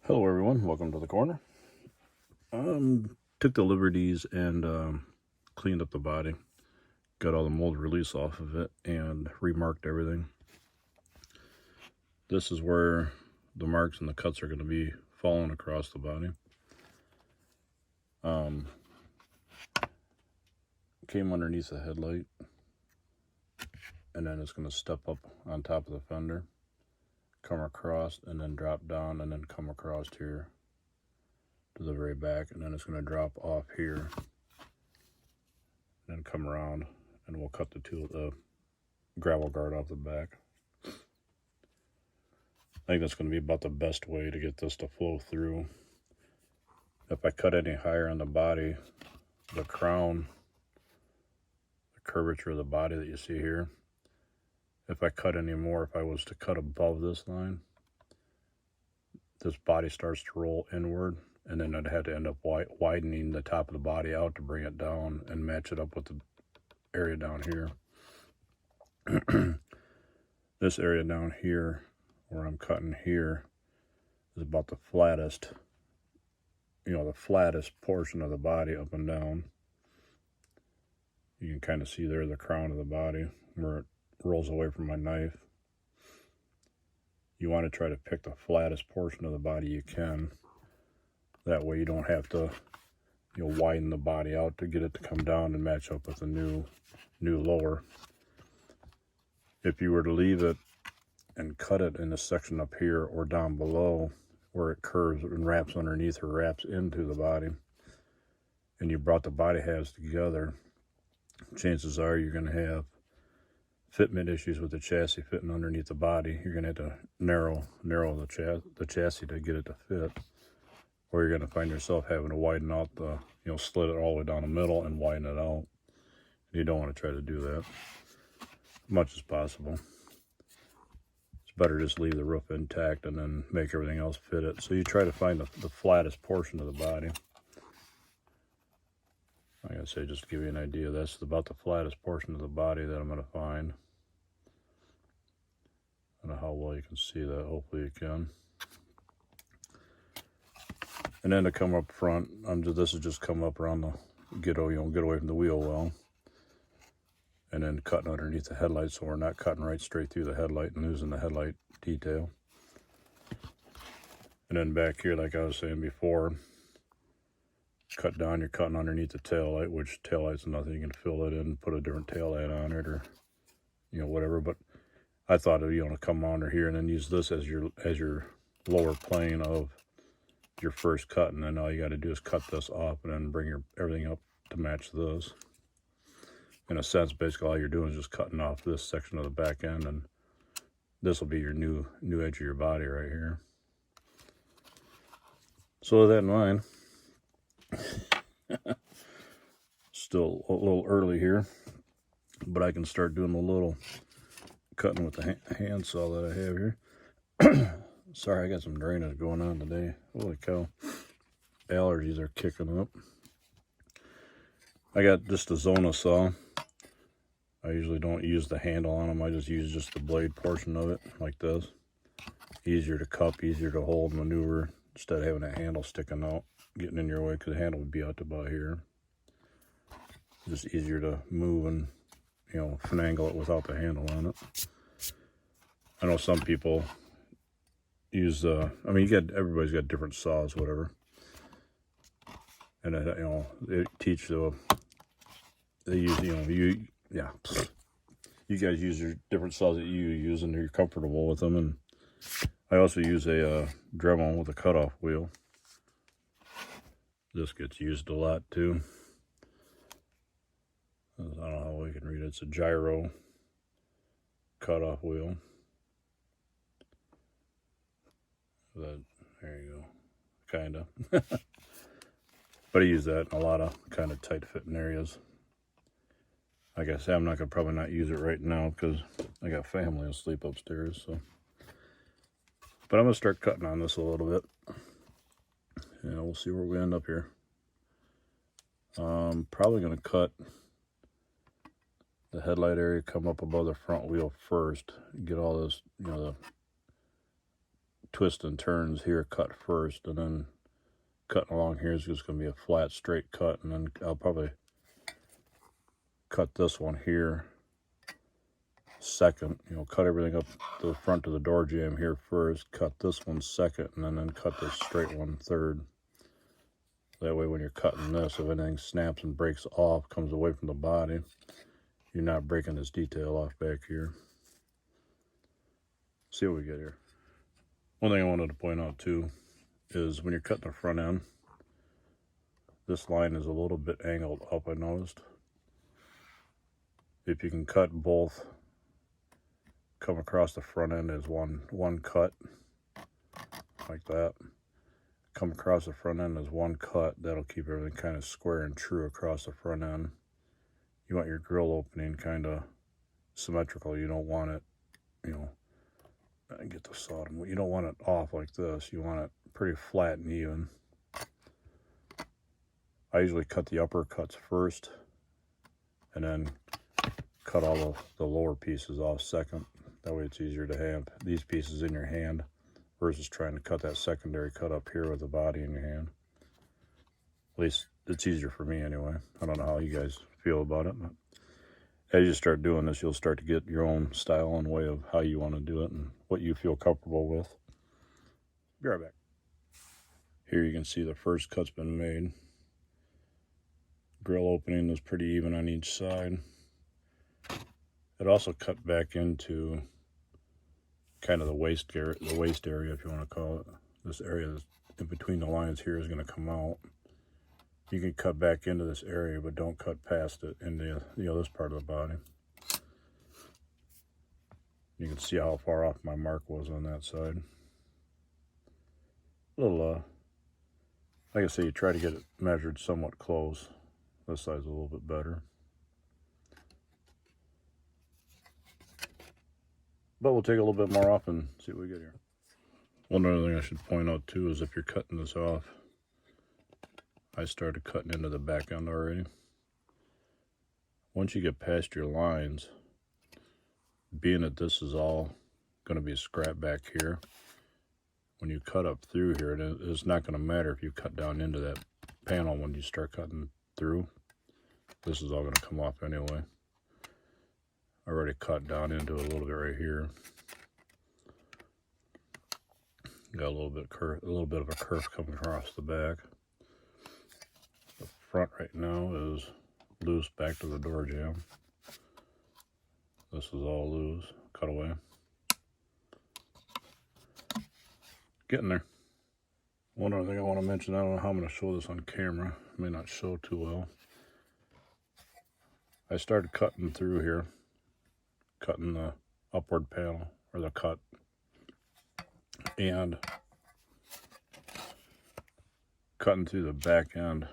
Hello everyone, welcome to the corner. Took the liberties and cleaned up the body, got all the mold release off of it, and remarked everything. This is where the marks and the cuts are going to be falling across the body. Came underneath the headlight, and then it's going to step up on top of the fender, come across, and then drop down, and then come across here to the very back, and then it's going to drop off here, and then come around, and we'll cut the gravel guard off the back. I think that's going to be about the best way to get this to flow through. If I cut any higher on the body, the crown, the curvature of the body that you see here, if I cut any more, if I was to cut above this line, this body starts to roll inward, and then I'd have to end up widening the top of the body out to bring it down and match it up with the area down here. This area down here, where I'm cutting here, is about the flattest, the flattest portion of the body up and down. You can kind of see there the crown of the body where it rolls away from my knife. You want to try to pick the flattest portion of the body you can. That way you don't have to widen the body out to get it to come down and match up with the new lower. If you were to leave it and cut it in this section up here or down below where it curves and wraps underneath or wraps into the body, and you brought the body halves together, chances are you're going to have fitment issues with the chassis fitting underneath the body. You're going to have to narrow the chassis to get it to fit, or you're going to find yourself having to widen out slit it all the way down the middle and widen it out. You don't want to try to do that as much as possible. It's better just leave the roof intact and then make everything else fit it. So you try to find the flattest portion of the body. Like I say, just to give you an idea, that's about the flattest portion of the body that I'm going to find. I don't know how well you can see that. Hopefully you can. And then to come up front, this is just come up around the get away from the wheel well, and then cutting underneath the headlight, so we're not cutting right straight through the headlight and losing the headlight detail. And then back here, like I was saying before, cut down, you're cutting underneath the tail light, which tail light's nothing. You can fill it in, put a different tail light on it, or whatever. But I thought to come under here and then use this as your lower plane of your first cut, and then all you got to do is cut this off and then bring everything up to match this. In a sense, basically all you're doing is just cutting off this section of the back end, and this will be your new edge of your body right here. So with that in mind, still a little early here, but I can start doing a little cutting with the handsaw that I have here. Sorry, I got some drainage going on today. Holy cow. Allergies are kicking up. I got just a Zona saw. I usually don't use the handle on them. I just use just the blade portion of it, like this. Easier to cup, easier to hold, maneuver, instead of having a handle sticking out, getting in your way, because the handle would be out to about here. Just easier to move and, finagle it without the handle on it. I know some people use everybody's got different saws, whatever, and they teach they use you guys use your different saws that you use and you're comfortable with them. And I also use a Dremel with a cutoff wheel. This gets used a lot too. I don't know how we can read it. It's a gyro cutoff wheel. There you go, kind of. But I use that in a lot of kind of tight fitting areas. Like I said, I'm not gonna probably not use it right now because I got family asleep upstairs. So, but I'm gonna start cutting on this a little bit, and we'll see where we end up here. Probably gonna cut the headlight area, come up above the front wheel first, get all this, the twists and turns here cut first, and then cutting along here is just going to be a flat straight cut, and then I'll probably cut this one here second. You know, cut everything up to the front of the door jamb here first, cut this one second, and then cut this straight one third. That way when you're cutting this, if anything snaps and breaks off, comes away from the body, you're not breaking this detail off back here. See what we get here. One thing I wanted to point out too is when you're cutting the front end, this line is a little bit angled up, I noticed. If you can cut both, come across the front end as one cut, like that. Come across the front end as one cut, that'll keep everything kind of square and true across the front end. You want your grill opening kind of symmetrical. You don't want it, you know, I get the saw. You don't want it off like this. You want it pretty flat and even. I usually cut the upper cuts first, and then cut all the lower pieces off second. That way it's easier to have these pieces in your hand versus trying to cut that secondary cut up here with the body in your hand. At least it's easier for me anyway. I don't know how you guys feel about it, but as you start doing this, you'll start to get your own style and way of how you want to do it and what you feel comfortable with. Be right back. Here you can see the first cut's been made. Grill opening is pretty even on each side. It also cut back into kind of the waist area, if you want to call it. This area that's in between the lines here is going to come out. You can cut back into this area, but don't cut past it into this part of the body. You can see how far off my mark was on that side. A little, like I say, you try to get it measured somewhat close. This side's a little bit better. But we'll take a little bit more off and see what we get here. One other thing I should point out too is if you're cutting this off, I started cutting into the back end already. Once you get past your lines, being that this is all going to be scrap back here, when you cut up through here, it's not going to matter if you cut down into that panel when you start cutting through. This is all going to come off anyway. I already cut down into it a little bit right here. Got a little bit of a curve coming across the back. The front right now is loose back to the door jamb. This is all loose, cut away. Getting there. One other thing I want to mention, I don't know how I'm going to show this on camera. It may not show too well. I started cutting through here, cutting the upward panel, or the cut, and cutting through the back end.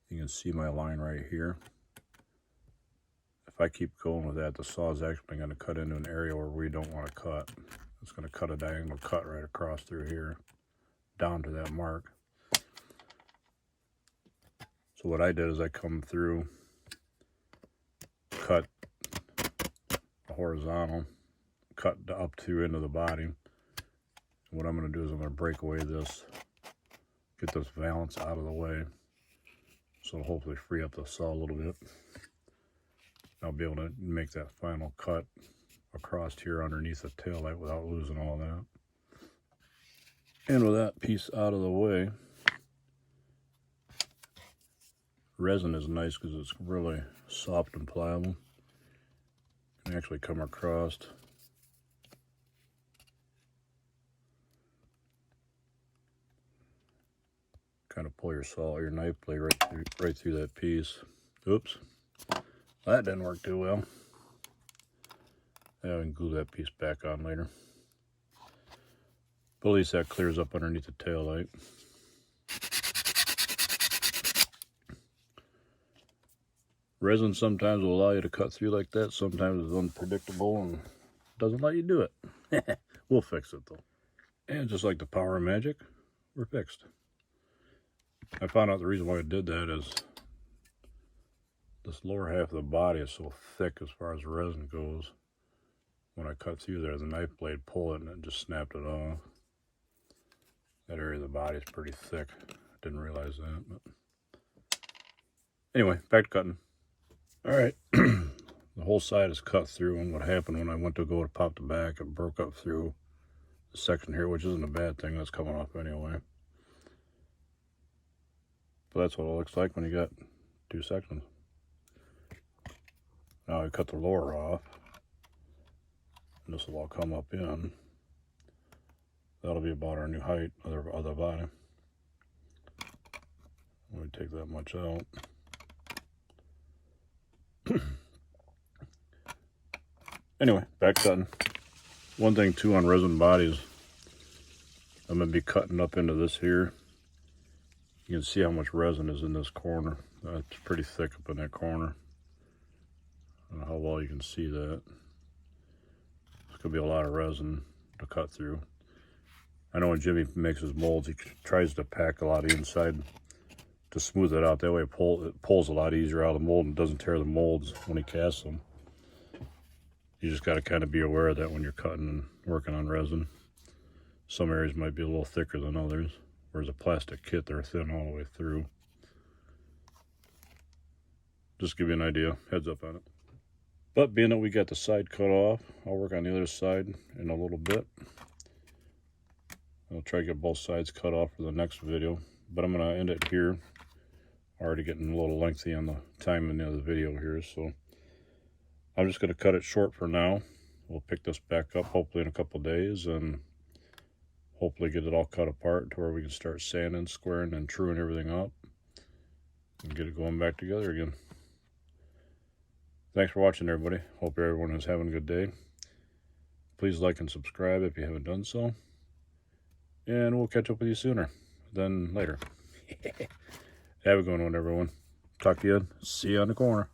You can see my line right here. If I keep going with that, the saw is actually going to cut into an area where we don't want to cut. It's going to cut a diagonal cut right across through here, down to that mark. So what I did is I come through, cut a horizontal, cut up through into the body. And what I'm going to do is I'm going to break away this, get this valance out of the way, so it'll hopefully free up the saw a little bit. I'll be able to make that final cut across here underneath the taillight without losing all that. And with that piece out of the way, resin is nice because it's really soft and pliable. You can actually come across, kind of pull your knife blade right through that piece. Oops, that didn't work too well. Yeah, I can glue that piece back on later. But at least that clears up underneath the taillight. Resin sometimes will allow you to cut through like that. Sometimes it's unpredictable and doesn't let you do it. We'll fix it though. And just like the power of magic, we're fixed. I found out the reason why I did that is this lower half of the body is so thick as far as resin goes. when I cut through there, the knife blade pulled it and it just snapped it off. That area of the body is pretty thick. Didn't realize that. But anyway, back to cutting. All right. The whole side is cut through, and what happened when I went to go to pop the back, it broke up through the section here, which isn't a bad thing. That's coming off anyway. But that's what it looks like when you got two sections. Now I cut the lower off, and this will all come up in. That'll be about our new height of the body. We take that much out. Anyway, back cutting. One thing too on resin bodies, I'm going to be cutting up into this here. You can see how much resin is in this corner. It's pretty thick up in that corner. I don't know how well you can see that. It's going to be a lot of resin to cut through. I know when Jimmy makes his molds, he tries to pack a lot of inside to smooth it out. That way it pulls a lot easier out of the mold and doesn't tear the molds when he casts them. You just got to kind of be aware of that when you're cutting and working on resin. Some areas might be a little thicker than others, whereas a plastic kit, they're thin all the way through. Just give you an idea, heads up on it. But being that we got the side cut off, I'll work on the other side in a little bit. I'll try to get both sides cut off for the next video, but I'm going to end it here. Already getting a little lengthy on the time in the other video here, so I'm just going to cut it short for now. We'll pick this back up hopefully in a couple days and hopefully get it all cut apart to where we can start sanding, squaring, and truing everything up and get it going back together again. Thanks for watching, everybody. Hope everyone is having a good day. Please like and subscribe if you haven't done so. And we'll catch up with you sooner than later. Have a good one, everyone. Talk to you. See you on the corner.